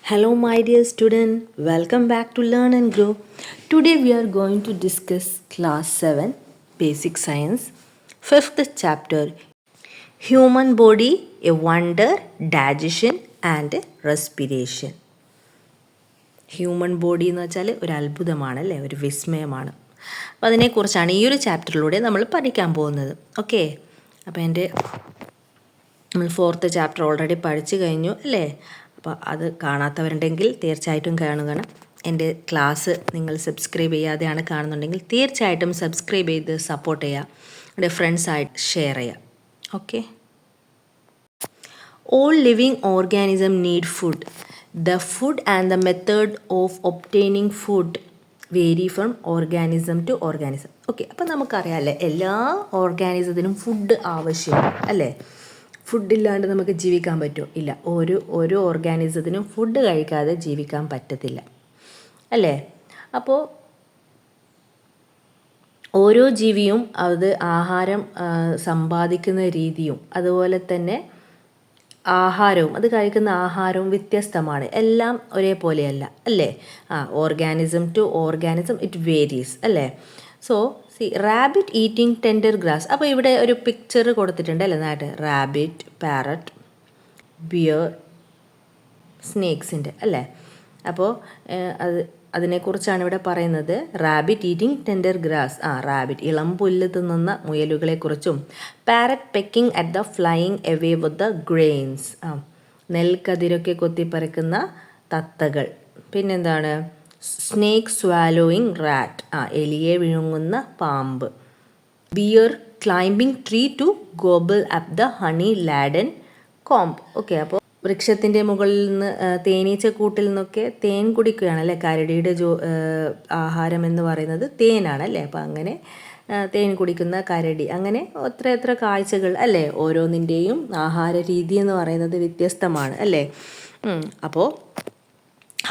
Hello, my dear student. Welcome back to Learn and Grow. Today we are going to discuss Class 7 Basic Science, 5th chapter Human Body, a Wonder, Digestion and Respiration. Human body എന്ന് വെച്ചാൽ ഒരു അത്ഭുതമാണ് അല്ലേ, ഒരു വിസ്മയമാണ്. അപ്പോൾ അതിനെക്കുറിച്ചാണ് ഈ ഒരു ചാപ്റ്ററിലൂടെ നമ്മൾ പഠിക്കാൻ പോകുന്നത്. ഓക്കെ, അപ്പോൾ നമ്മൾ 4th ചാപ്റ്റർ ഓൾറെഡി പഠിച്ചു കഴിഞ്ഞു അല്ലേ. അപ്പോൾ അത് കാണാത്തവരുണ്ടെങ്കിൽ തീർച്ചയായിട്ടും കാണുക. എൻ്റെ ക്ലാസ് നിങ്ങൾ സബ്സ്ക്രൈബ് ചെയ്യാതെയാണ് കാണുന്നുണ്ടെങ്കിൽ തീർച്ചയായിട്ടും സബ്സ്ക്രൈബ് ചെയ്ത് സപ്പോർട്ട് ചെയ്യുക, എൻ്റെ ഫ്രണ്ട്സായിട്ട് ഷെയർ ചെയ്യുക. Okay. All living organisms need food. The food and the method of obtaining food vary from organism to organism. Okay, അപ്പോൾ നമുക്കറിയാമല്ലേ, എല്ലാ ഓർഗാനിസത്തിനും ഫുഡ് ആവശ്യമാണ് അല്ലേ. ഫുഡില്ലാണ്ട് നമുക്ക് ജീവിക്കാൻ പറ്റുമോ? ഇല്ല. ഓരോ ഓർഗാനിസത്തിനും ഫുഡ് കഴിക്കാതെ ജീവിക്കാൻ പറ്റത്തില്ല അല്ലേ. അപ്പോൾ ഓരോ ജീവിയും അത് ആഹാരം സമ്പാദിക്കുന്ന രീതിയും അതുപോലെ തന്നെ ആഹാരവും അത് കഴിക്കുന്ന ആഹാരവും വ്യത്യസ്തമാണ്. എല്ലാം ഒരേപോലെയല്ല അല്ലേ. Organism to organism it varies അല്ലേ. So rabbit eating tender grass. അപ്പോൾ ഇവിടെ ഒരു പിക്ചർ കൊടുത്തിട്ടുണ്ട് അല്ലേ, നാട്ട് റാബിറ്റ്, പാരറ്റ്, ബിയർ, സ്നേക്സിൻ്റെ അല്ലേ. അപ്പോൾ അതിനെക്കുറിച്ചാണ് ഇവിടെ പറയുന്നത്. Rabbit eating tender grass, rabbit ഇളം പുല്ല് തിന്നുന്ന മുയലുകളെക്കുറിച്ചും, parrot pecking at the flying away with the grains, നെൽക്കതിരൊക്കെ കൊത്തിപ്പറിക്കുന്ന തത്തകൾ. പിന്നെന്താണ്, സ്നേക്ക് സ്വാലോയിങ് റാറ്റ്, എലിയെ വിഴുങ്ങുന്ന പാമ്പ്. Bear climbing tree to gobble up the honey laden comb. Okay, അപ്പോൾ വൃക്ഷത്തിൻ്റെ മുകളിൽ നിന്ന് തേനീച്ചക്കൂട്ടിൽ നിന്നൊക്കെ തേൻ കുടിക്കുകയാണ് അല്ലേ. കരടിയുടെ ആഹാരം എന്ന് പറയുന്നത് തേനാണ് അല്ലേ. അപ്പോൾ അങ്ങനെ തേൻ കുടിക്കുന്ന കരടി, അങ്ങനെ എത്ര കാഴ്ചകൾ അല്ലേ. ഓരോന്നിൻ്റെയും ആഹാര രീതി എന്ന് പറയുന്നത് വ്യത്യസ്തമാണ് അല്ലേ. അപ്പോൾ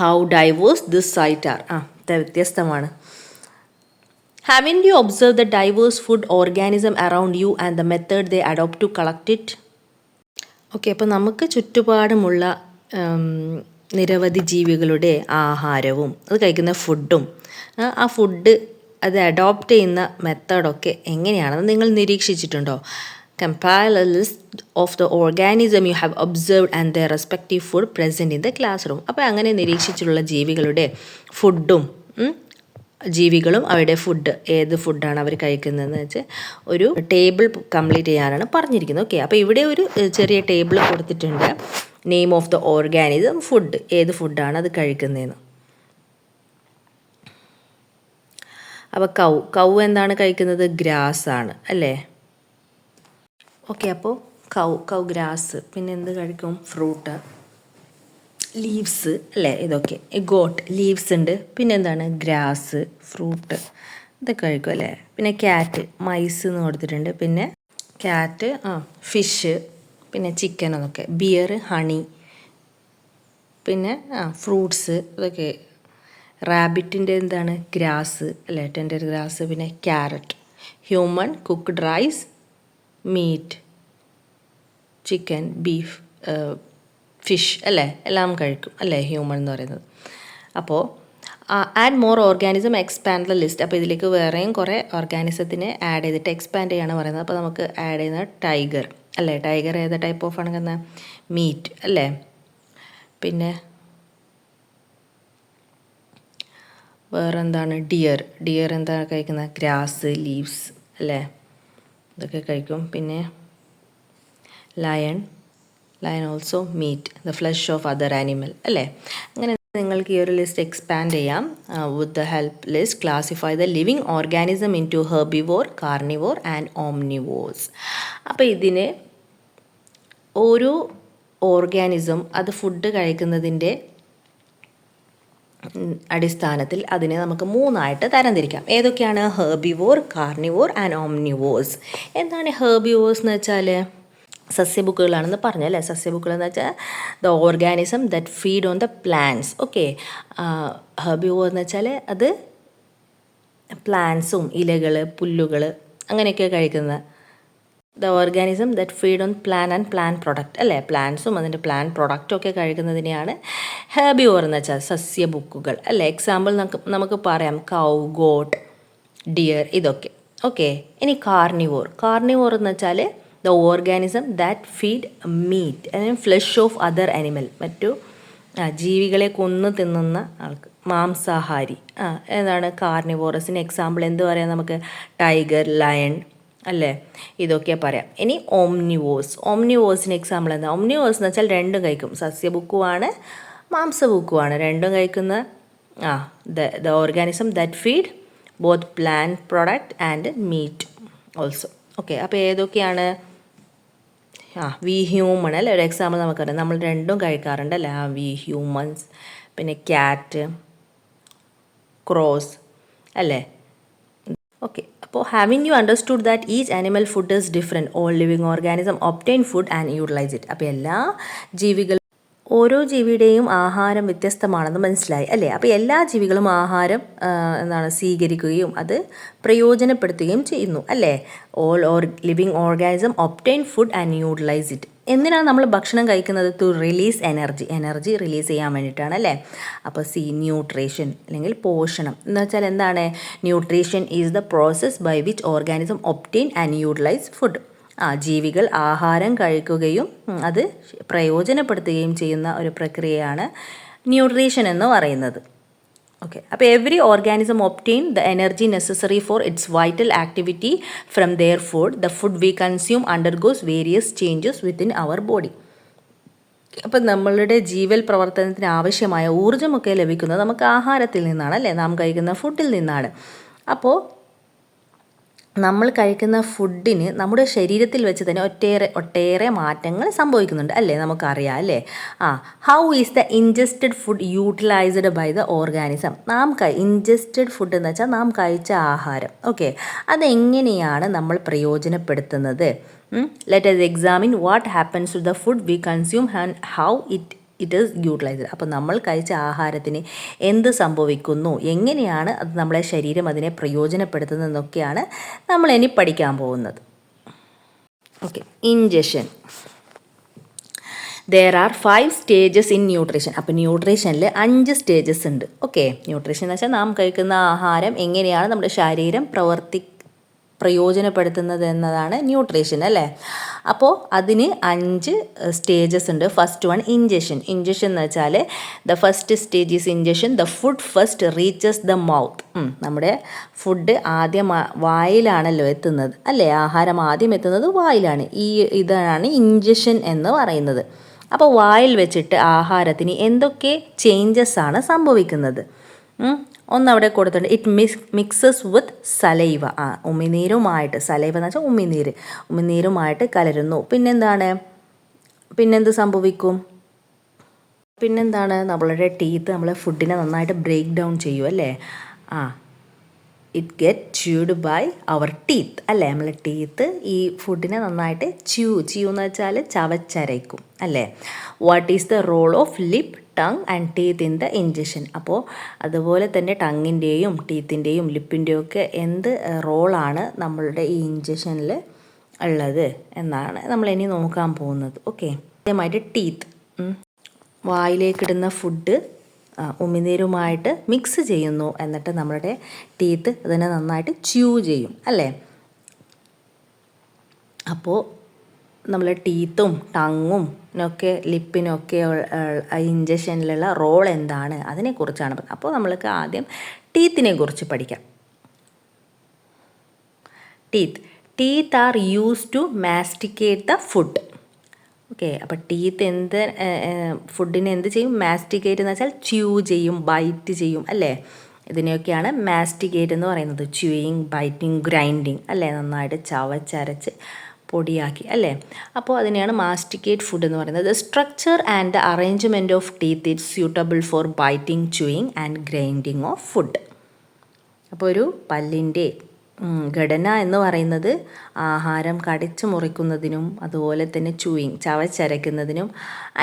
how diverse this site are, വ്യത്യസ്തമാണ്. Haven't you observed the diverse food organism around you and the method they adopt to collect it? Okay, അപ്പോൾ നമുക്ക് ചുറ്റുപാടുമുള്ള നിരവധി ജീവികളുടെ ആഹാരവും അത് കഴിക്കുന്ന ഫുഡും ആ ഫുഡ് അത് അഡോപ്റ്റ് ചെയ്യുന്ന മെത്തേഡൊക്കെ എങ്ങനെയാണെന്ന് നിങ്ങൾ നിരീക്ഷിച്ചിട്ടുണ്ടോ? Compile a list of the organism you have observed and their respective food present in the classroom. അപ്പോൾ അങ്ങനെ നിരീക്ഷിച്ചിട്ടുള്ള ജീവികളും അവരുടെ ഫുഡ്, ഏത് ഫുഡാണ് അവർ കഴിക്കുന്നതെന്ന് വെച്ച് ഒരു ടേബിൾ കംപ്ലീറ്റ് ചെയ്യാനാണ് പറഞ്ഞിരിക്കുന്നത്. ഓക്കെ, അപ്പോൾ ഇവിടെ ഒരു ചെറിയ ടേബിൾ കൊടുത്തിട്ടുണ്ട്. Name of the organism, food, ഏത് ഫുഡാണ് അത് കഴിക്കുന്നതെന്ന്. അപ്പോൾ കൗ എന്താണ് കഴിക്കുന്നത്? ഗ്രാസ് ആണ് അല്ലേ. ഓക്കെ, അപ്പോൾ കൗ ഗ്രാസ്. പിന്നെ എന്ത് കഴിക്കും? ഫ്രൂട്ട്, ലീവ്സ് അല്ലേ, ഇതൊക്കെ. ഗോട്ട് ലീവ്സ് ഉണ്ട്. പിന്നെ എന്താണ്? ഗ്രാസ്, ഫ്രൂട്ട്, ഇതൊക്കെ കഴിക്കും അല്ലേ. പിന്നെ ക്യാറ്റ്, മൈസ് എന്ന് കൊടുത്തിട്ടുണ്ട്. പിന്നെ ക്യാറ്റ്, ഫിഷ്, പിന്നെ ചിക്കൻ, അതൊക്കെ. ബിയർ, ഹണി, പിന്നെ ഫ്രൂട്ട്സ്, ഇതൊക്കെ. റാബിറ്റിൻ്റെ എന്താണ്? ഗ്രാസ് അല്ലേ, ടെൻഡർ ഗ്രാസ്. പിന്നെ carrot. Human cooked rice, meat, chicken, beef, fish അല്ലേ, എല്ലാം കഴിക്കും അല്ലേ ഹ്യൂമൻ എന്ന് പറയുന്നത്. അപ്പോൾ add more organism, expand the list. അപ്പോൾ ഇതിലേക്ക് വേറെയും കുറേ ഓർഗാനിസത്തിനെ ആഡ് ചെയ്തിട്ട് എക്സ്പാൻഡ് ചെയ്യാണ് പറയുന്നത്. അപ്പോൾ നമുക്ക് ആഡ് ചെയ്യുന്നത് ടൈഗർ അല്ലേ. ടൈഗർ ഏത് ടൈപ്പ് ഓഫ് ആണെന്ന്? മീറ്റ് അല്ലേ. പിന്നെ വേറെന്താണ്? ഡിയർ എന്താ കഴിക്കുന്നത്? ഗ്രാസ്, ലീവ്സ് അല്ലേ, ഇതൊക്കെ കഴിക്കും. പിന്നെ lion also meat the flesh of other animal അല്ലേ. അങ്ങനെ നിങ്ങൾക്ക് ഈ ഒരു ലിസ്റ്റ് എക്സ്പാൻഡ് ചെയ്യാം. With the help list classify the living organism in to herbivore, carnivore and omnivores. അപ്പോൾ ഇതിന് ഓരോ ഓർഗാനിസം അത് ഫുഡ് കഴിക്കുന്നതിൻ്റെ അടിസ്ഥാനത്തിൽ അതിനെ നമുക്ക് 3ആയിട്ട് തരംതിരിക്കാം. ഏതൊക്കെയാണ്? Herbivore, carnivore and omnivores. എന്താണ് ഹെർബിവോർസ് എന്ന് വെച്ചാൽ? സസ്യബുക്കുകളാണെന്ന് പറഞ്ഞല്ലേ. സസ്യബുക്കുകൾ എന്ന് വെച്ചാൽ the organism that feed on the plants. Okay, herbivore എന്ന് വെച്ചാൽ അത് പ്ലാന്റ്സും ഇലകൾ, പുല്ലുകൾ അങ്ങനെയൊക്കെ കഴിക്കുന്ന the organism that feed on plant and plant product അല്ലേ, പ്ലാന്റ്സും അതിൻ്റെ പ്ലാൻ പ്രൊഡക്റ്റും ഒക്കെ കഴിക്കുന്നതിനെയാണ് ഹെർബിവോർ എന്ന് വെച്ചാൽ സസ്യബുക്കുകൾ അല്ലേ. എക്സാമ്പിൾ നമുക്ക് പറയാം കൗ, ഗോട്ട്, ഡിയർ, ഇതൊക്കെ. ഓക്കെ, ഇനി കാർണിവോർ എന്ന് വെച്ചാൽ the organism that feed meat അല്ലെങ്കിൽ ഫ്ലഷ് ഓഫ് അതർ അനിമൽ, മറ്റു ജീവികളെ കൊന്നു തിന്നുന്ന ആൾക്ക്, മാംസാഹാരി. ഏതാണ് കാർണിവോറസിന് എക്സാമ്പിൾ എന്ത് പറയാം നമുക്ക്, ടൈഗർ, ലയൺ അല്ലേ, ഇതൊക്കെ പറയാം. ഇനി ഓംനിവോഴ്സിന് എക്സാമ്പിൾ എന്താ, ഓംനിവോഴ്സ് എന്ന് വെച്ചാൽ രണ്ടും കഴിക്കും, സസ്യബുക്കുമാണ് മാംസബുക്കുമാണ്, രണ്ടും കഴിക്കുന്ന the organism that feed both plant product and meat also. Okay, അപ്പോൾ ഏതൊക്കെയാണ്, വി ഹ്യൂമൺ അല്ലേ ഒരു എക്സാമ്പിൾ നമുക്കറിയാം, നമ്മൾ രണ്ടും കഴിക്കാറുണ്ട് അല്ലേ, വി ഹ്യൂമൻസ്, പിന്നെ ക്യാറ്റ്, ക്രോസ് അല്ലേ. ഓക്കെ, അപ്പോൾ having you understood that each animal food is different, all living organism obtain food and utilise it. അപ്പോൾ ഓരോ ജീവിയുടെയും ആഹാരം വ്യത്യസ്തമാണെന്ന് മനസ്സിലായി അല്ലേ. അപ്പോൾ എല്ലാ ജീവികളും ആഹാരം സ്വീകരിക്കുകയും അത് പ്രയോജനപ്പെടുത്തുകയും ചെയ്യുന്നു അല്ലേ. All living organism obtain food and utilise it. എന്തിനാണ് നമ്മൾ ഭക്ഷണം കഴിക്കുന്നത്, ടു റിലീസ് എനർജി റിലീസ് ചെയ്യാൻ വേണ്ടിയിട്ടാണ് അല്ലേ. അപ്പോൾ ന്യൂട്രീഷൻ അല്ലെങ്കിൽ പോഷണം എന്ന് വെച്ചാൽ എന്താണ്, nutrition is the process by which organism obtain and utilise food. ജീവികൾ ആഹാരം കഴിക്കുകയും അത് പ്രയോജനപ്പെടുത്തുകയും ചെയ്യുന്ന ഒരു പ്രക്രിയയാണ് ന്യൂട്രീഷൻ എന്ന് പറയുന്നത്. ഓക്കെ, അപ്പോൾ every organism obtain the energy necessary for its vital activity from their food. The food we consume undergoes various changes within our body. അപ്പം നമ്മളുടെ ജീവൽ പ്രവർത്തനത്തിന് ആവശ്യമായ ഊർജ്ജമൊക്കെ ലഭിക്കുന്നത് നമുക്ക് ആഹാരത്തിൽ നിന്നാണ് അല്ലേ, നാം കഴിക്കുന്ന ഫുഡിൽ നിന്നാണ്. അപ്പോൾ നമ്മൾ കഴിക്കുന്ന ഫുഡിന് നമ്മുടെ ശരീരത്തിൽ വെച്ച് തന്നെ ഒട്ടേറെ മാറ്റങ്ങൾ സംഭവിക്കുന്നുണ്ട് അല്ലേ, നമുക്കറിയാം അല്ലേ. How is the ingested food utilised by the organism. Ingested food എന്ന് വെച്ചാൽ നാം കഴിച്ച ആഹാരം. ഓക്കെ, അതെങ്ങനെയാണ് നമ്മൾ പ്രയോജനപ്പെടുത്തുന്നത്. Let us examine what happens to the food we consume and how it is utilized. അപ്പോൾ നമ്മൾ കഴിച്ച ആഹാരത്തിന് എന്ത് സംഭവിക്കുന്നു, എങ്ങനെയാണ് അത് നമ്മളെ ശരീരം അതിനെ പ്രയോജനപ്പെടുത്തുന്നതെന്നൊക്കെയാണ് നമ്മൾ ഇനി പഠിക്കാൻ പോകുന്നത്. Okay, injection. There are 5 stages in nutrition. അപ്പോൾ ന്യൂട്രീഷനിൽ 5 സ്റ്റേജസ് ഉണ്ട്. ഓക്കെ, ന്യൂട്രീഷൻ എന്ന് വെച്ചാൽ നാം കഴിക്കുന്ന ആഹാരം എങ്ങനെയാണ് നമ്മുടെ ശരീരം പ്രയോജനപ്പെടുത്തുന്നത് എന്നതാണ് ന്യൂട്രീഷൻ അല്ലേ. അപ്പോൾ അതിന് 5 സ്റ്റേജസ് ഉണ്ട്. ഫസ്റ്റ് വൺ ഇൻജഷൻ എന്ന് വെച്ചാൽ the first stage is injection. The food first reaches the mouth. നമ്മുടെ ഫുഡ് ആദ്യം വായിലാണല്ലോ എത്തുന്നത് അല്ലേ, ആഹാരം ആദ്യം എത്തുന്നത് വായിലാണ്. ഇതാണ് ഇൻജഷൻ എന്ന് പറയുന്നത്. അപ്പോൾ വായിൽ വെച്ചിട്ട് ആഹാരത്തിന് എന്തൊക്കെ ചേഞ്ചസ് ആണ് സംഭവിക്കുന്നത് ഒന്നവിടെ കൊടുത്തിട്ടുണ്ട്. It mixes with saliva. ഉമിനീരുമായിട്ട്, സലൈവ എന്ന് വെച്ചാൽ ഉമിനീരുമായിട്ട് കലരുന്നു. പിന്നെന്ത് സംഭവിക്കും, നമ്മളുടെ ടീത്ത് നമ്മളെ ഫുഡിനെ നന്നായിട്ട് ബ്രേക്ക് ഡൗൺ ചെയ്യും അല്ലേ. It get chewed by our teeth അല്ലേ. നമ്മളെ ടീത്ത് ഈ ഫുഡിനെ നന്നായിട്ട് ച്യൂ എന്ന് വെച്ചാൽ ചവച്ചരയ്ക്കും അല്ലേ. What is the role of lip, tongue and teeth in the ingestion. അപ്പോൾ അതുപോലെ തന്നെ ടങ്ങിൻ്റെയും ടീത്തിൻ്റെയും ലിപ്പിൻ്റെയും ഒക്കെ എന്ത് റോളാണ് നമ്മളുടെ ഈ ഇൻജഷനിൽ ഉള്ളത് എന്നാണ് നമ്മളിനി നോക്കാൻ പോകുന്നത്. ഓക്കെ, ആദ്യമായിട്ട് ടീത്ത്. വായിലേക്കിടുന്ന ഫുഡ് ഉമിനീരുമായിട്ട് മിക്സ് ചെയ്യുന്നു, എന്നിട്ട് നമ്മളുടെ ടീത്ത് അതിനെ നന്നായിട്ട് ച്യൂ ചെയ്യും അല്ലേ. അപ്പോൾ നമ്മളെ ടീത്തും ടങ്ങും ലിപ്പിനൊക്കെ ഇൻജക്ഷനിലുള്ള റോൾ എന്താണ് അതിനെക്കുറിച്ചാണ്. അപ്പോൾ നമ്മൾക്ക് ആദ്യം ടീത്തിനെ കുറിച്ച് പഠിക്കാം. Teeth are used to masticate the food. Okay, അപ്പോൾ ടീത്ത് ഫുഡിനെ എന്ത് ചെയ്യും, മാസ്റ്റിക്കേറ്റ് എന്ന് വെച്ചാൽ ച്യൂ ചെയ്യും, ബൈറ്റ് ചെയ്യും അല്ലേ. ഇതിനെയൊക്കെയാണ് മാസ്റ്റിക്കേറ്റ് എന്ന് പറയുന്നത്. ച്യൂയിങ്, ബൈറ്റിങ്, ഗ്രൈൻഡിങ് അല്ലേ, നന്നായിട്ട് ചവച്ചരച്ച് പൊടിയാക്കി അല്ലേ. അപ്പോൾ അതിനെയാണ് മാസ്റ്റിക്കേറ്റ് ഫുഡ് എന്ന് പറയുന്നത്. The structure and the arrangement of teeth it's suitable for biting, chewing and grinding of food. അപ്പോൾ ഒരു പല്ലിൻ്റെ ഘടന എന്ന് പറയുന്നത് ആഹാരം കടിച്ചു മുറിക്കുന്നതിനും അതുപോലെ തന്നെ ചവച്ചരയ്ക്കുന്നതിനും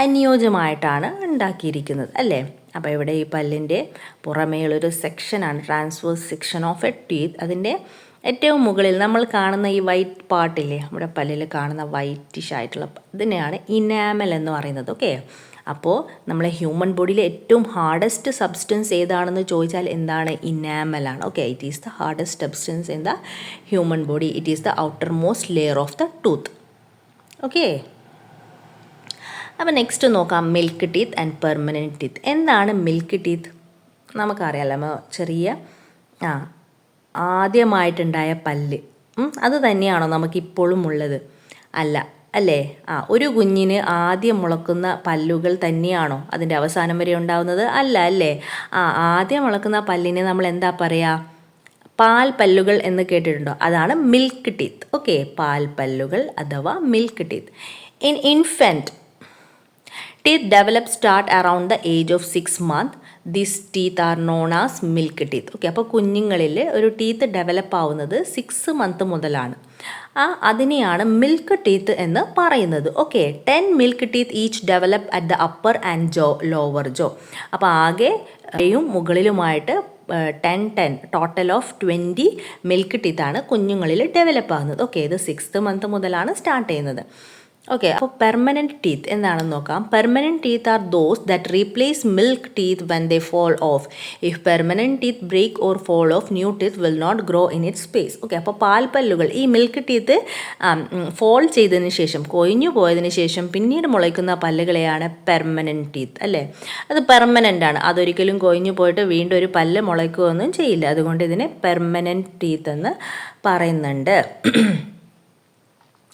അനുയോജ്യമായിട്ടാണ് ഉണ്ടാക്കിയിരിക്കുന്നത് അല്ലേ. അപ്പോൾ ഇവിടെ ഈ പല്ലിൻ്റെ പുറമേയുള്ളൊരു സെക്ഷനാണ് transverse section of A teeth. അതിൻ്റെ ഏറ്റവും മുകളിൽ നമ്മൾ കാണുന്ന ഈ വൈറ്റ് പാർട്ടില്ലേ, നമ്മുടെ പല്ലിൽ കാണുന്ന വൈറ്റിഷ് ആയിട്ടുള്ള ഇതിനെയാണ് ഇനാമൽ എന്ന് പറയുന്നത്. ഓക്കെ, അപ്പോൾ നമ്മളെ ഹ്യൂമൻ ബോഡിയിലെ ഏറ്റവും ഹാർഡസ്റ്റ് സബ്സ്റ്റൻസ് ഏതാണെന്ന് ചോദിച്ചാൽ എന്താണ്? ഇനാമലാണ്. Okay, it is the hardest substance in the human body. It is the outer most layer of the tooth. Okay, അപ്പോൾ നെക്സ്റ്റ് നോക്കാം, milk teeth and permanent teeth. എന്താണ് മിൽക്ക് ടീത്ത്? നമുക്കറിയാമല്ലോ, ചെറിയ ആദ്യമായിട്ടുണ്ടായ പല്ല്. അത് തന്നെയാണോ നമുക്കിപ്പോഴും ഉള്ളത്? അല്ലേ? ഒരു കുഞ്ഞിന് ആദ്യം മുളക്കുന്ന പല്ലുകൾ തന്നെയാണോ അതിൻ്റെ അവസാനം വരെ ഉണ്ടാവുന്നത്? അല്ലേ? ആദ്യം മുളക്കുന്ന പല്ലിനെ നമ്മൾ എന്താ പറയുക? പാൽ പല്ലുകൾ എന്ന് കേട്ടിട്ടുണ്ടോ? അതാണ് മിൽക്ക് ടീത്ത്. ഓക്കെ, പാൽ പല്ലുകൾ അഥവാ milk teeth. In infant, teeth develop start around the age of 6 months. This teeth R known as milk teeth. Okay, അപ്പോൾ കുഞ്ഞുങ്ങളിൽ ഒരു ടീത്ത് ഡെവലപ്പ് ആവുന്നത് 6 months മുതലാണ്. അതിനെയാണ് മിൽക്ക് ടീത്ത് എന്ന് പറയുന്നത്. Okay, 10 milk teeth each develop at the upper and lower ജോ. അപ്പോൾ ആകെയും മുകളിലുമായിട്ട് 10 total of 20 milk ടീത്താണ് കുഞ്ഞുങ്ങളിൽ ഡെവലപ്പ് ആകുന്നത്. ഓക്കെ, ഇത് 6th month മുതലാണ് സ്റ്റാർട്ട് ചെയ്യുന്നത്. ഓക്കെ, അപ്പോൾ പെർമനൻറ്റ് ടീത്ത് എന്താണെന്ന് നോക്കാം. Permanent teeth are those that replace milk teeth when they fall off. If permanent teeth break or fall off, new teeth will not grow in it space. Okay, അപ്പോൾ പാൽപ്പല്ലുകൾ, ഈ milk teeth fall ചെയ്തതിന് ശേഷം, കൊഴിഞ്ഞു പോയതിന് ശേഷം പിന്നീട് മുളയ്ക്കുന്ന പല്ലുകളെയാണ് permanent teeth. അല്ലേ, അത് പെർമനൻ്റ് ആണ്. അതൊരിക്കലും കൊഴിഞ്ഞു പോയിട്ട് വീണ്ടും ഒരു പല്ല് മുളയ്ക്കുകയൊന്നും ചെയ്യില്ല. അതുകൊണ്ട് ഇതിനെ പെർമനൻറ്റ് ടീത്ത് എന്ന് പറയുന്നുണ്ട്.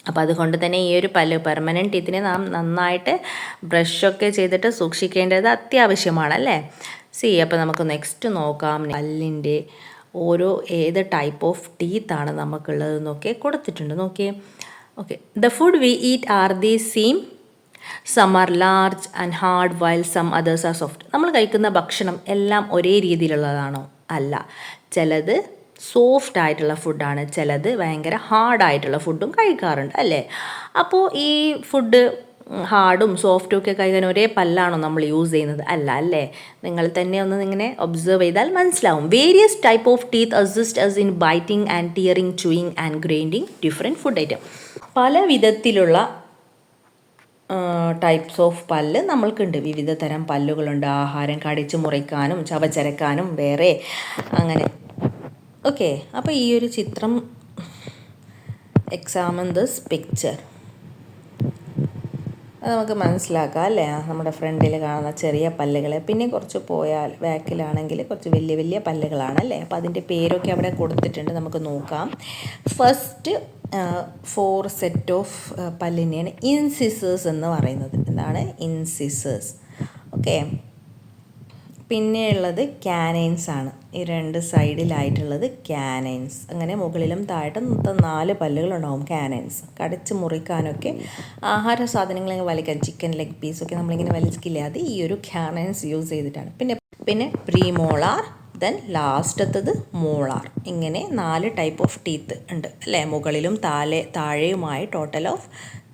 അപ്പോൾ അതുകൊണ്ട് തന്നെ ഈ ഒരു പെർമനൻറ്റ് ടീത്തിനെ നാം നന്നായിട്ട് ബ്രഷൊക്കെ ചെയ്തിട്ട് സൂക്ഷിക്കേണ്ടത് അത്യാവശ്യമാണ്. അല്ലേ? അപ്പോൾ നമുക്ക് നെക്സ്റ്റ് നോക്കാം, പല്ലിൻ്റെ ഏത് ടൈപ്പ് ഓഫ് ടീത്താണ് നമുക്കുള്ളതെന്നൊക്കെ കൊടുത്തിട്ടുണ്ട്. Okay, the food we eat are the same. Some are large and hard while some others are soft. നമ്മൾ കഴിക്കുന്ന ഭക്ഷണം എല്ലാം ഒരേ രീതിയിലുള്ളതാണോ? അല്ല. ചിലത് സോഫ്റ്റ് ആയിട്ടുള്ള ഫുഡാണ്, ചിലത് ഭയങ്കര ഹാർഡായിട്ടുള്ള ഫുഡും കഴിക്കാറുണ്ട്. അല്ലേ? അപ്പോൾ ഈ ഫുഡ് ഹാർഡും സോഫ്റ്റും ഒക്കെ കഴിക്കാൻ ഒരേ പല്ലാണോ നമ്മൾ യൂസ് ചെയ്യുന്നത്? അല്ലേ? നിങ്ങൾ തന്നെ ഒന്ന് ഇങ്ങനെ ഒബ്സർവ് ചെയ്താൽ മനസ്സിലാവും. Various type of teeth assist us in biting and tearing, chewing and grinding different food item. പല വിധത്തിലുള്ള ടൈപ്സ് ഓഫ് പല്ല് നമ്മൾക്കുണ്ട്. വിവിധ തരം പല്ലുകളുണ്ട്. ആഹാരം കടിച്ച് മുറിക്കാനും ചവച്ചരക്കാനും വേറെ അങ്ങനെ. ഓക്കെ, അപ്പോൾ ഈ ഒരു ചിത്രം, എക്സാമിൻ ദിസ് പിക്ചർ, അത് നമുക്ക് മനസ്സിലാക്കാം. അല്ലേ? നമ്മുടെ ഫ്രണ്ടിൽ കാണുന്ന ചെറിയ പല്ലുകൾ, പിന്നെ കുറച്ച് പോയാൽ ബാക്കിലാണെങ്കിൽ കുറച്ച് വലിയ വലിയ പല്ലുകളാണ്. അല്ലേ? അപ്പോൾ അതിൻ്റെ പേരൊക്കെ അവിടെ കൊടുത്തിട്ടുണ്ട്, നമുക്ക് നോക്കാം. ഫസ്റ്റ് 4 സെറ്റ് ഓഫ് പല്ലിനെയാണ് ഇൻസിസേഴ്സ് എന്ന് പറയുന്നത്. എന്താണ്? ഇൻസിസേഴ്സ്. ഓക്കെ, പിന്നെയുള്ളത് ക്യാനൈൻസ് ആണ്. ഈ 2 സൈഡിലായിട്ടുള്ളത് ക്യാനൈൻസ്. അങ്ങനെ മുകളിലും താഴത്തും മൊത്തം 4 പല്ലുകളുണ്ടാവും ക്യാനൈൻസ്. കടിച്ച് മുറിക്കാനൊക്കെ, ആഹാര സാധനങ്ങൾ വലിക്കാൻ, ചിക്കൻ ലെഗ് പീസൊക്കെ നമ്മളിങ്ങനെ വലിക്കില്ല, അത് ഈ ഒരു ക്യാനൈൻസ് യൂസ് ചെയ്തിട്ടാണ്. പിന്നെ പ്രീമോളാർ, ദെൻ ലാസ്റ്റത്തത് മോളാർ. ഇങ്ങനെ 4 ടൈപ്പ് ഓഫ് ടീത്ത് ഉണ്ട്. അല്ലേ? മുകളിലും താഴെയുമായി ടോട്ടൽ ഓഫ്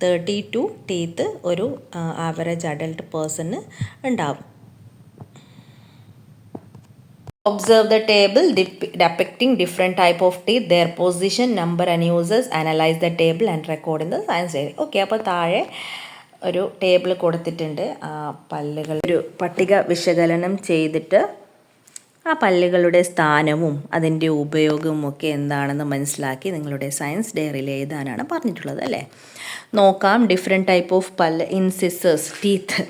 32 ടീത്ത് ഒരു ആവറേജ് അഡൽട്ട് പേഴ്സണ് ഉണ്ടാവും. Observe the table depicting different type of teeth, their position, number and uses. Analyze the table and record in the science diary. Okay, അപ്പോൾ താഴെ ഒരു table കൊടുത്തിട്ടുണ്ട്. പല്ലുകൾ ഒരു പട്ടിക വിശകലനം ചെയ്തിട്ട് ആ പല്ലുകളുടെ സ്ഥാനവും അതിൻ്റെ ഉപയോഗവും ഒക്കെ എന്താണെന്ന് മനസ്സിലാക്കി നിങ്ങളുടെ സയൻസ് ഡയറിയിൽ എഴുതാനാണ് പറഞ്ഞിട്ടുള്ളത്. അല്ലേ? നോക്കാം. ഡിഫറെൻറ്റ് ടൈപ്പ് ഓഫ് പല്ല്. Incisors, teeth,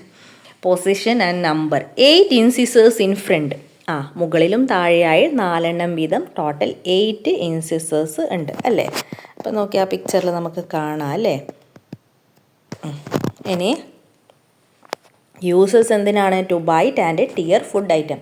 position and number. 8 incisors in front. മുകളിലും താഴെയായി 4 വീതം, ടോട്ടൽ 8 ഇൻസിസേഴ്സ് ഉണ്ട്. അല്ലേ? അപ്പോൾ നോക്കി ആ പിക്ചറിൽ നമുക്ക് കാണാം. അല്ലേ? ഇനി യൂസസ് എന്തിനാണ്? To bite and tear food item,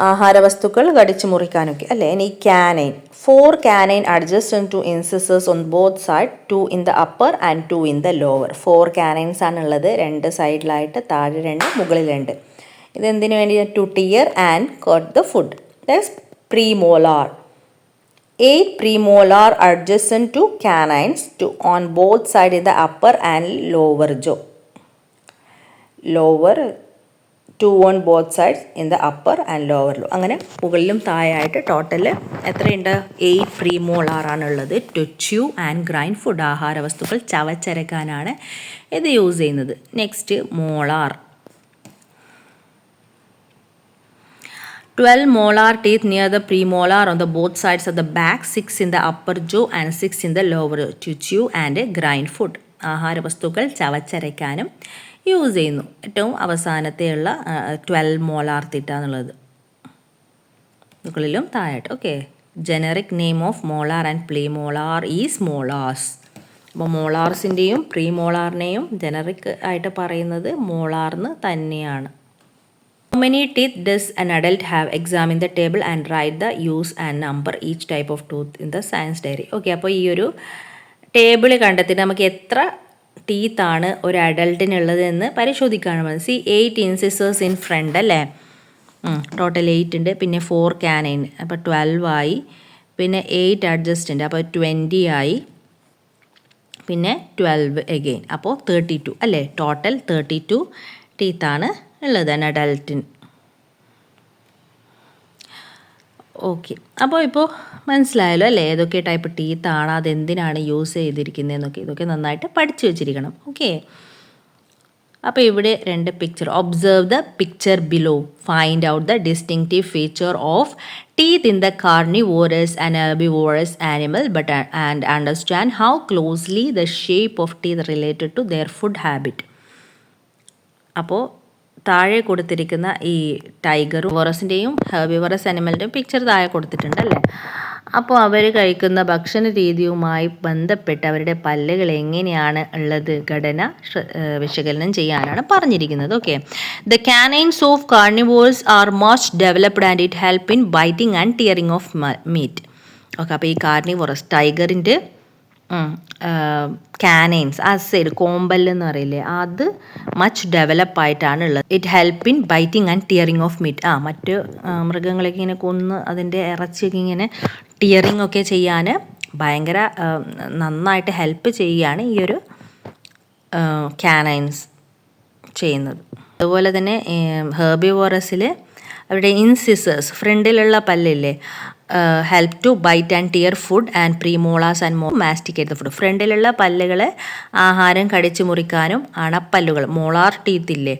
ആഹാരവസ്തുക്കൾ കടിച്ചു മുറിക്കാനൊക്കെ. അല്ലേ? ഇനി ക്യാനൈൻ. 4 canine adjacent to incisors on both sides, 2 in the upper and 2 in the lower. 4 canines ആണുള്ളത്, 2 സൈഡിലായിട്ട്, താഴെ 2 മുകളിൽ 2. ഇതെന്തിനു വേണ്ടി? To tear and cut the food. That's premolar. 8 premolar adjacent to canines on both sides in the upper and lower jaw. Lower 2 on both sides in the upper and lower lobe. അങ്ങനെ മുകളിലും താഴെയായിട്ട് total എത്രയുണ്ട്? 8 premolar ആണുള്ളത്. To chew and grind food, ആഹാരവസ്തുക്കൾ ചവച്ചരക്കാനാണ് ഇത് use ചെയ്യുന്നത്. Next molar. 12 molar teeth near the premolar on the both sides of the back, 6 in the upper jaw and 6 in the lower jaw to chew and grind food. ആഹാരവസ്തുക്കൾ ചവച്ചരയ്ക്കാനും use ചെയ്യുന്നു. ഏറ്റവും അവസാനത്തെയുള്ള 12 molar teeth എന്നുള്ളത് മുകളിലും താഴെയായിട്ട്. Okay, generic name of molar and premolar is molars. അപ്പോൾ മോളാർസിൻ്റെയും പ്രീമോളാറിനെയും ജനറിക് ആയിട്ട് പറയുന്നത് മോളാർന്ന് തന്നെയാണ്. How many teeth does an adult have? Examine the table and write the use and number each type of tooth in the science diary. Okay, അപ്പോൾ ഈ ഒരു table കണ്ടെത്തി നമുക്ക് എത്ര ടീത്താണ് ഒരു അഡൾട്ടിനുള്ളത് എന്ന് പരിശോധിക്കുകയാണ് മതി. സി 8 ഇൻസിസേഴ്സ് ഇൻ ഫ്രണ്ട് അല്ലേ, ടോട്ടൽ 8 ഉണ്ട്. പിന്നെ 4 കാനൈൻ, അപ്പോൾ 12 ആയി. പിന്നെ 8 അഡ്ജസ്റ്റൻ്റ്, അപ്പോൾ 20 ആയി. പിന്നെ 12 എഗെയിൻ, അപ്പോൾ 32 അല്ലേ. ടോട്ടൽ 32 ടീത്താണ് ഉള്ളത് അഡൾട്ടിന്. ഓക്കെ, അപ്പോൾ ഇപ്പോൾ മനസ്സിലായല്ലോ അല്ലേ ഏതൊക്കെ ടൈപ്പ് ടീത്താണ്, അതെന്തിനാണ് യൂസ് ചെയ്തിരിക്കുന്നതെന്നൊക്കെ. ഇതൊക്കെ നന്നായിട്ട് പഠിച്ചു വെച്ചിരിക്കണം. ഓക്കെ, അപ്പോൾ ഇവിടെ 2 picture. Observe the picture below. Find out the distinctive feature of teeth in the carnivorous and herbivorous animal and understand how closely the shape of teeth related to their food habit. അപ്പോൾ താഴെ കൊടുത്തിരിക്കുന്ന ഈ tiger വോറസിൻ്റെയും herbivorous അനിമലിൻ്റെയും picture താഴെ കൊടുത്തിട്ടുണ്ടല്ലേ. അപ്പോൾ അവർ കഴിക്കുന്ന ഭക്ഷണ രീതിയുമായി ബന്ധപ്പെട്ട് അവരുടെ പല്ലുകൾ എങ്ങനെയാണ് ഉള്ളത് ഘടന വിശകലനം ചെയ്യാനാണ് പറഞ്ഞിരിക്കുന്നത്. Okay, the canines of carnivores are much developed and it help in biting and tearing of meat. Okay, അപ്പോൾ ഈ കാർണിവോറസ് ടൈഗറിൻ്റെ കാനൈൻസ് ആ സൈഡ് കോമ്പല്ലെന്ന് പറയില്ലേ, അത് മച്ച് ഡെവലപ്പായിട്ടാണ് ഉള്ളത്. It help in biting and tearing of meet. മറ്റ് മൃഗങ്ങളൊക്കെ ഇങ്ങനെ കൊന്ന് അതിൻ്റെ ഇറച്ചിയൊക്കെ ഇങ്ങനെ ടിയറിംഗ് ഒക്കെ ചെയ്യാൻ ഭയങ്കര നന്നായിട്ട് ഹെൽപ്പ് ചെയ്യുകയാണ് ഈ ഒരു കാനൈൻസ് ചെയ്യുന്നത്. അതുപോലെ തന്നെ ഹെർബിവോറസിൽ അവരുടെ ഇൻസിസേഴ്സ് ഫ്രണ്ടിലുള്ള പല്ലില്ലേ, help to bite and tear food and premolars and more masticate the food. ഫ്രണ്ടിലുള്ള പല്ലുകൾ ആഹാരം കടിച്ചു മുറിക്കാനും അണപ്പല്ലുകൾ മോളാർ ടീത്തില്ലേ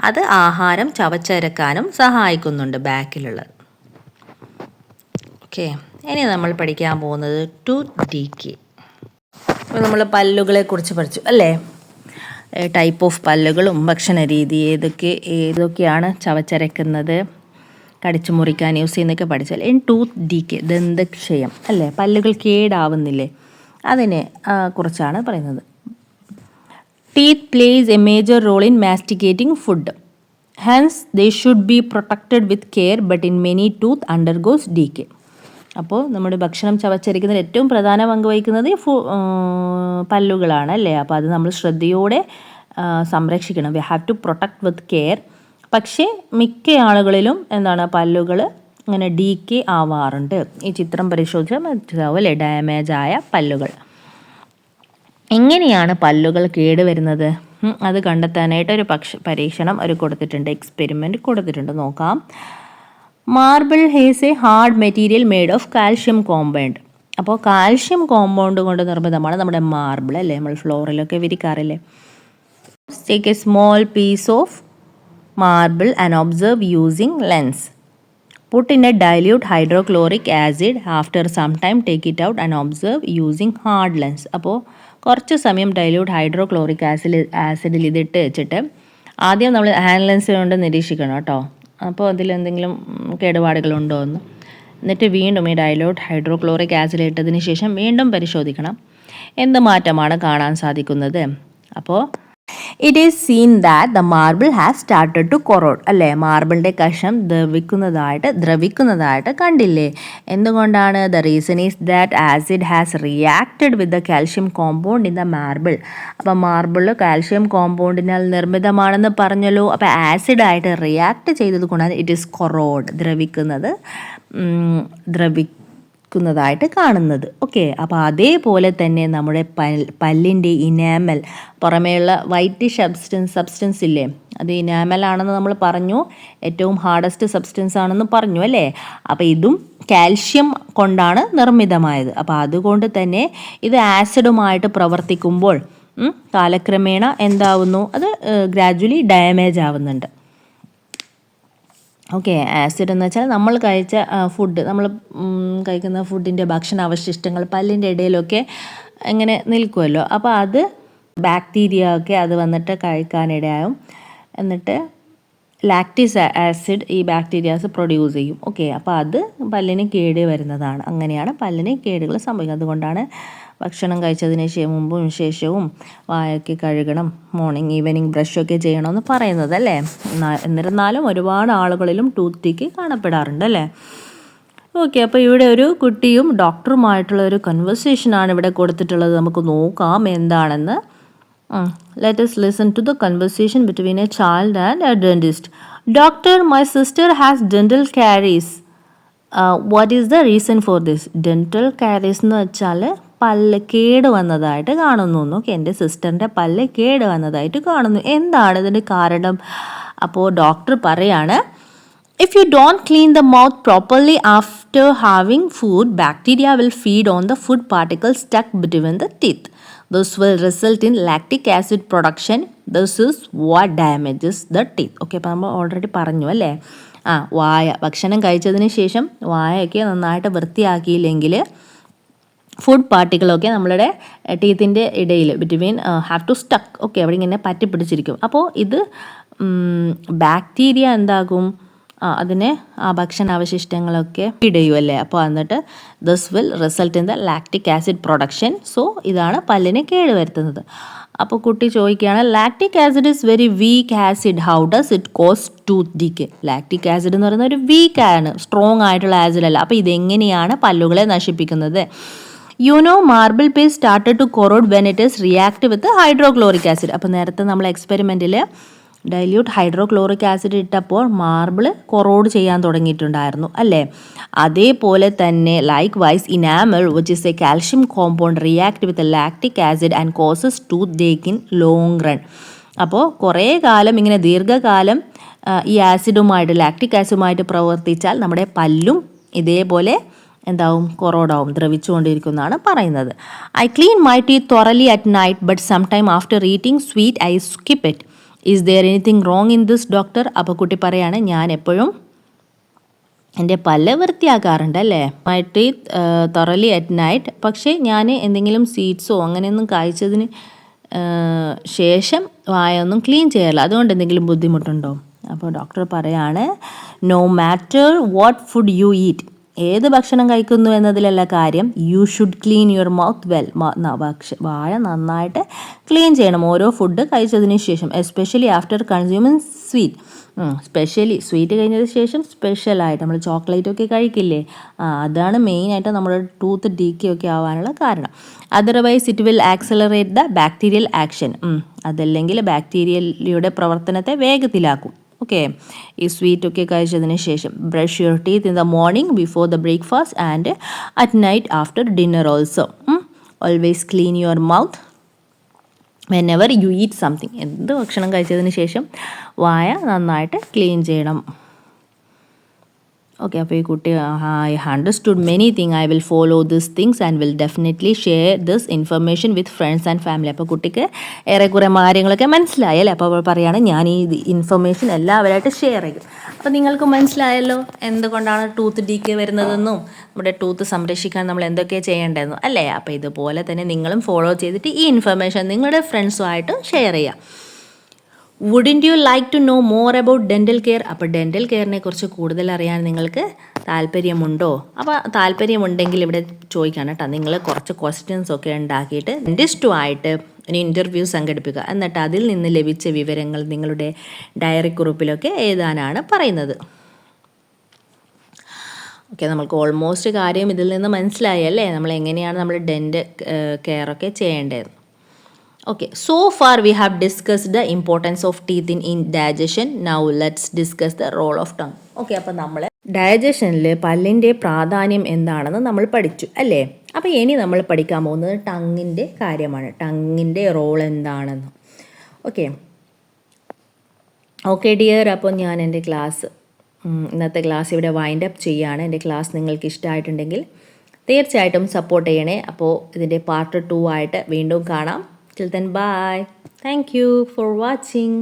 അത് ആഹാരം ചവച്ചരക്കാനും സഹായിക്കുന്നുണ്ട് ബാക്കിലുള്ളത്. ഓക്കെ, ഇനി നമ്മൾ പഠിക്കാൻ പോകുന്നത് ടൂത്ത് ഡീക്കേ. അപ്പോൾ നമ്മൾ പല്ലുകളെ കുറിച്ച് പഠിച്ചു അല്ലേ, ടൈപ്പ് ഓഫ് പല്ലുകളും ഭക്ഷണ രീതി ഏതൊക്കെയാണ് ചവച്ചരക്കുന്നത് കടിച്ചു മുറിക്കാൻ യൂസ് ചെയ്യുന്നതൊക്കെ പഠിച്ചാൽ. ടൂത്ത് ഡീക്കേ ദന്തക്ഷയം അല്ലേ, പല്ലുകൾ കേടാവുന്നില്ലേ അതിനെ കുറിച്ചാണ് പറയുന്നത്. Teeth plays a major role in masticating food, hence they should be protected with care, but in many tooth undergoes decay. അപ്പോൾ നമ്മുടെ ഭക്ഷണം ചവച്ചരിക്കുന്നതിൽ ഏറ്റവും പ്രധാന പങ്ക് വഹിക്കുന്നത് പല്ലുകളാണ് അല്ലേ. അപ്പോൾ അത് നമ്മൾ ശ്രദ്ധയോടെ സംരക്ഷിക്കണം. We have to protect with care. പക്ഷേ മിക്ക ആളുകളിലും എന്താണ് പല്ലുകൾ ഇങ്ങനെ ഡീക്കേ ആവാറുണ്ട്. ഈ ചിത്രം പരിശോധിച്ചാൽ മനസ്സിലാവും അല്ലേ, ഡാമേജ് ആയ പല്ലുകൾ. എങ്ങനെയാണ് പല്ലുകൾ കേടുവരുന്നത് അത് കണ്ടെത്താനായിട്ട് ഒരു പരീക്ഷണം അവർ കൊടുത്തിട്ടുണ്ട്, എക്സ്പെരിമെൻറ്റ് കൊടുത്തിട്ടുണ്ട്. നോക്കാം. Marble has a hard material made of calcium compound. അപ്പോൾ കാൽഷ്യം കോമ്പൗണ്ട് കൊണ്ട് നിർമ്മിതമാണ് നമ്മുടെ മാർബിൾ അല്ലേ, നമ്മൾ ഫ്ലോറിലൊക്കെ വിരിക്കാറില്ലേ. Take a small piece of marble and observe using lens. Put in a dilute hydrochloric acid. After some time take it out and observe using hard lens. അപ്പോൾ കുറച്ച് സമയം ഡൈല്യൂട്ട് ഹൈഡ്രോക്ലോറിക് ആസിഡിൽ ഇതിട്ട് വെച്ചിട്ട് ആദ്യം നമ്മൾ ഹാൻഡ് ലെൻസ് കൊണ്ട് നിരീക്ഷിക്കണം കേട്ടോ. അപ്പോൾ അതിലെന്തെങ്കിലും കേടുപാടുകളുണ്ടോ എന്ന്. എന്നിട്ട് വീണ്ടും ഈ ഡൈല്യൂട്ട് ഹൈഡ്രോക്ലോറിക് ആസിഡ് ഇട്ടതിന് ശേഷം വീണ്ടും പരിശോധിക്കണം എന്ത് മാറ്റമാണ് കാണാൻ സാധിക്കുന്നത്. അപ്പോൾ it is seen that the marble has started to corrode അല്ലേ, മാർബിളിൻ്റെ കഷം ദ്രവിക്കുന്നതായിട്ട് കണ്ടില്ലേ. എന്തുകൊണ്ടാണ്? the reason is that acid has reacted with the calcium compound in the marble. അപ്പോൾ മാർബിൾ കാൽഷ്യം കോമ്പൗണ്ടിനാൽ നിർമ്മിതമാണെന്ന് പറഞ്ഞല്ലോ. അപ്പോൾ ആസിഡായിട്ട് റിയാക്ട് ചെയ്തത് കൊണ്ടാണ് ഇറ്റ് ഈസ് കൊറോഡ്, ദ്രവിക്കുന്നത്, ക്കുന്നതായിട്ട് കാണുന്നത്. ഓക്കെ, അപ്പോൾ അതേപോലെ തന്നെ നമ്മുടെ പല്ലിൻ്റെ ഇനാമൽ, പുറമേയുള്ള വൈറ്റ് സബ്സ്റ്റൻസ് ഇല്ലേ, അത് ഇനാമൽ ആണെന്ന് നമ്മൾ പറഞ്ഞു, ഏറ്റവും ഹാർഡസ്റ്റ് സബ്സ്റ്റൻസ് ആണെന്ന് പറഞ്ഞു അല്ലേ. അപ്പോൾ ഇതും കാൽഷ്യം കൊണ്ടാണ് നിർമ്മിതമായത്. അപ്പോൾ അതുകൊണ്ട് തന്നെ ഇത് ആസിഡുമായിട്ട് പ്രവർത്തിക്കുമ്പോൾ കാലക്രമേണ എന്താവുന്നു, അത് ഗ്രാജുവലി ഡാമേജ് ആവുന്നുണ്ട്. ഓക്കെ, ആസിഡ് എന്ന് വെച്ചാൽ നമ്മൾ കഴിച്ച ഫുഡ്, നമ്മൾ കഴിക്കുന്ന ഫുഡിൻ്റെ ഭക്ഷണാവശിഷ്ടങ്ങൾ പല്ലിൻ്റെ ഇടയിലൊക്കെ ഇങ്ങനെ നിൽക്കുമല്ലോ. അപ്പോൾ അത് ബാക്ടീരിയ ഒക്കെ അത് വന്നിട്ട് കഴിക്കാനിടയാവും. എന്നിട്ട് ലാക്റ്റിക് ആസിഡ് ഈ ബാക്ടീരിയാസ് പ്രൊഡ്യൂസ് ചെയ്യും. ഓക്കെ, അപ്പോൾ അത് പല്ലിന് കേട് വരുന്നതാണ്. അങ്ങനെയാണ് പല്ലിന് കേടുകൾ സംഭവിക്കുന്നത്. അതുകൊണ്ടാണ് ഭക്ഷണം കഴിച്ചതിന് മുമ്പും ശേഷവും വായൊക്കെ കഴുകണം, മോർണിംഗ് ഈവനിങ് ബ്രഷൊക്കെ ചെയ്യണമെന്ന് പറയുന്നത് അല്ലേ. എന്നിരുന്നാലും ഒരുപാട് ആളുകളിലും ടൂത്ത് ടിക്ക് കാണപ്പെടാറുണ്ട് അല്ലേ. ഓക്കെ, അപ്പോൾ ഇവിടെ ഒരു കുട്ടിയും ഡോക്ടറുമായിട്ടുള്ള ഒരു കൺവെർസേഷനാണ് ഇവിടെ കൊടുത്തിട്ടുള്ളത്. നമുക്ക് നോക്കാം എന്താണെന്ന്. Let us listen to the conversation between a child and a dentist. Doctor, my sister has dental caries. What is the reason for this? Dental caries എന്ന് വെച്ചാൽ പല്ല് കേട് വന്നതായിട്ട് കാണുന്നു. ഓക്കെ, എൻ്റെ സിസ്റ്ററിൻ്റെ പല്ല് കേട് വന്നതായിട്ട് കാണുന്നു. എന്താണ് ഇതിൻ്റെ കാരണം? അപ്പോൾ ഡോക്ടർ പറയാണ്, if you don't clean the mouth properly after having food, bacteria will feed on the food particles stuck between the teeth. This will result in lactic acid production. This is what damages the teeth. Okay, അപ്പോൾ നമ്മൾ already പറഞ്ഞു അല്ലേ. ഭക്ഷണം കഴിച്ചതിന് ശേഷം വായൊക്കെ നന്നായിട്ട് വൃത്തിയാക്കിയില്ലെങ്കിൽ food പാർട്ടിക്കിളൊക്കെ നമ്മളുടെ ടീത്തിൻ്റെ ഇടയിൽ between have to stuck. Okay, അവിടെ ഇങ്ങനെ പറ്റി പിടിച്ചിരിക്കും. അപ്പോൾ ഇത് ബാക്ടീരിയ എന്താകും, അതിനെ ഭക്ഷണാവശിഷ്ടങ്ങളൊക്കെ ഇടയുമല്ലേ. അപ്പോൾ എന്നിട്ട് this will result in the lactic acid production. So ഇതാണ് പല്ലിനെ കേടുവരുത്തുന്നത്. അപ്പോൾ കുട്ടി ചോദിക്കുകയാണ്, lactic acid is very weak acid, how does it cos tooth ഡിക്ക്? ലാക്റ്റിക് ആസിഡ് എന്ന് പറയുന്നത് ഒരു വീക്കാണ്, സ്ട്രോങ് ആയിട്ടുള്ള ആസിഡ് അല്ല. അപ്പോൾ ഇതെങ്ങനെയാണ് പല്ലുകളെ നശിപ്പിക്കുന്നത്? You know, marble paste started to corrode when it is reactive with hydrochloric acid. അപ്പോൾ നേരത്തെ നമ്മൾ എക്സ്പെരിമെൻറ്റിൽ ഡൈല്യൂട്ട് ഹൈഡ്രോക്ലോറിക് ആസിഡ് ഇട്ടപ്പോൾ മാർബിൾ കൊറോഡ് ചെയ്യാൻ തുടങ്ങിയിട്ടുണ്ടായിരുന്നു അല്ലേ. അതേപോലെ തന്നെ likewise enamel which is a calcium compound react with lactic acid and causes tooth decay in long run. അപ്പോൾ കുറേ കാലം ഇങ്ങനെ ദീർഘകാലം ഈ ആസിഡുമായിട്ട് ലാക്റ്റിക് ആസിഡുമായിട്ട് പ്രവർത്തിച്ചാൽ നമ്മുടെ പല്ലും ഇതേപോലെ എന്താവും, കൊറോഡാവും, ദ്രവിച്ചുകൊണ്ടിരിക്കുന്നതാണ് പറയുന്നത്. I clean my teeth thoroughly at night but sometime after eating sweet I skip it. Is there anything wrong in this, doctor? അപ്പോൾ കുട്ടി പറയാണ്, ഞാൻ എപ്പോഴും എൻ്റെ പല്ല് വൃത്തിയാക്കാറുണ്ട് അല്ലേ, my teeth thoroughly at night, പക്ഷേ ഞാൻ എന്തെങ്കിലും സ്വീറ്റ്സോ അങ്ങനെയൊന്നും കഴിച്ചതിന് ശേഷം വായൊന്നും ക്ലീൻ ചെയ്യാറില്ല, അതുകൊണ്ട് എന്തെങ്കിലും ബുദ്ധിമുട്ടുണ്ടോ? അപ്പോൾ ഡോക്ടർ പറയാണ്, no matter what food you eat, ഏത് ഭക്ഷണം കഴിക്കുന്നു എന്നതിലല്ല കാര്യം, you should clean your mouth well. വായ നന്നായിട്ട് ക്ലീൻ ചെയ്യണം ഓരോ ഫുഡ് കഴിച്ചതിന് ശേഷം, especially after consuming sweet. Specially sweet കഴിഞ്ഞതിന് ശേഷം സ്പെഷ്യലായിട്ട് നമ്മൾ ചോക്ലേറ്റൊക്കെ കഴിക്കില്ലേ, അതാണ് മെയിനായിട്ട് നമ്മുടെ ടൂത്ത് ഡീക്കൊക്കെ ആവാനുള്ള കാരണം. Otherwise it will accelerate the bacterial action. അതല്ലെങ്കിൽ ബാക്ടീരിയയുടെ പ്രവർത്തനത്തെ വേഗത്തിലാക്കും. ഓക്കെ, ഈ സ്വീറ്റൊക്കെ കഴിച്ചതിന് ശേഷം brush your teeth in the morning before the breakfast and at night after dinner also. Always clean your mouth whenever you eat something. എന്ത് ഭക്ഷണം കഴിച്ചതിന് ശേഷം വായ നന്നായിട്ട് ക്ലീൻ ചെയ്യണം. ഓക്കെ, അപ്പോൾ ഈ കുട്ടി I understood many thing, I will follow this things and will definitely share this information with friends and family. അപ്പോൾ കുട്ടിക്ക് ഏറെക്കുറെ കാര്യങ്ങളൊക്കെ മനസ്സിലായി അല്ലേ. അപ്പോൾ അവൾ പറയുകയാണ്, ഞാൻ ഈ ഇൻഫർമേഷൻ എല്ലാവരായിട്ട് ഷെയർ ചെയ്യും. അപ്പോൾ നിങ്ങൾക്ക് മനസ്സിലായല്ലോ എന്തുകൊണ്ടാണ് ടൂത്ത് ഡീക്ക് വരുന്നതെന്നും നമ്മുടെ ടൂത്ത് സംരക്ഷിക്കാൻ നമ്മൾ എന്തൊക്കെ ചെയ്യേണ്ടതെന്നും അല്ലേ. അപ്പോൾ ഇതുപോലെ തന്നെ നിങ്ങളും ഫോളോ ചെയ്തിട്ട് ഈ ഇൻഫർമേഷൻ നിങ്ങളുടെ ഫ്രണ്ട്സുമായിട്ട് ഷെയർ ചെയ്യാം. Wouldn't you like to know more about dental care? അപ്പോൾ ഡെൻ്റൽ കെയറിനെ കുറിച്ച് കൂടുതൽ അറിയാൻ നിങ്ങൾക്ക് താല്പര്യമുണ്ടോ? അപ്പോൾ താല്പര്യമുണ്ടെങ്കിൽ ഇവിടെ ചോദിക്കുകയാണ് കേട്ടോ, നിങ്ങൾ കുറച്ച് ക്വസ്റ്റ്യൻസ് ഒക്കെ ഉണ്ടാക്കിയിട്ട് ഡെൻറ്റിസ്റ്റുമായിട്ട് ഒരു ഇൻ്റർവ്യൂ സംഘടിപ്പിക്കുക. എന്നിട്ട് അതിൽ നിന്ന് ലഭിച്ച വിവരങ്ങൾ നിങ്ങളുടെ ഡയറി കുറിപ്പിലൊക്കെ എഴുതാനാണ് പറയുന്നത്. ഓക്കെ, നമുക്ക് ഓൾമോസ്റ്റ് കാര്യം ഇതിൽ നിന്ന് മനസ്സിലായല്ലേ, നമ്മൾ എങ്ങനെയാണ് നമ്മൾ ഡെൻ്റൽ കെയറൊക്കെ ചെയ്യേണ്ടത്. Okay, so far we have discussed the importance of teeth in digestion. Now let's discuss the role of tongue. Okay, അപ്പോൾ നമ്മൾ ഡയജഷനിൽ പല്ലിൻ്റെ പ്രാധാന്യം എന്താണെന്ന് നമ്മൾ പഠിച്ചു അല്ലേ? അപ്പോൾ ഇനി നമ്മൾ പഠിക്കാൻ പോകുന്നത് ടങ്ങിൻ്റെ കാര്യമാണ്. ടങ്ങിൻ്റെ റോൾ എന്താണെന്ന്. ഓക്കെ ഡിയർ, അപ്പോൾ ഞാൻ എൻ്റെ ഇന്നത്തെ ക്ലാസ് ഇവിടെ വൈൻഡ് അപ്പ് ചെയ്യുകയാണ്. എൻ്റെ ക്ലാസ് നിങ്ങൾക്ക് ഇഷ്ടമായിട്ടുണ്ടെങ്കിൽ തീർച്ചയായിട്ടും സപ്പോർട്ട് ചെയ്യണേ. അപ്പോൾ ഇതിൻ്റെ പാർട്ട് 2 ആയിട്ട് വീണ്ടും കാണാം. Till then, bye. Thank you for watching.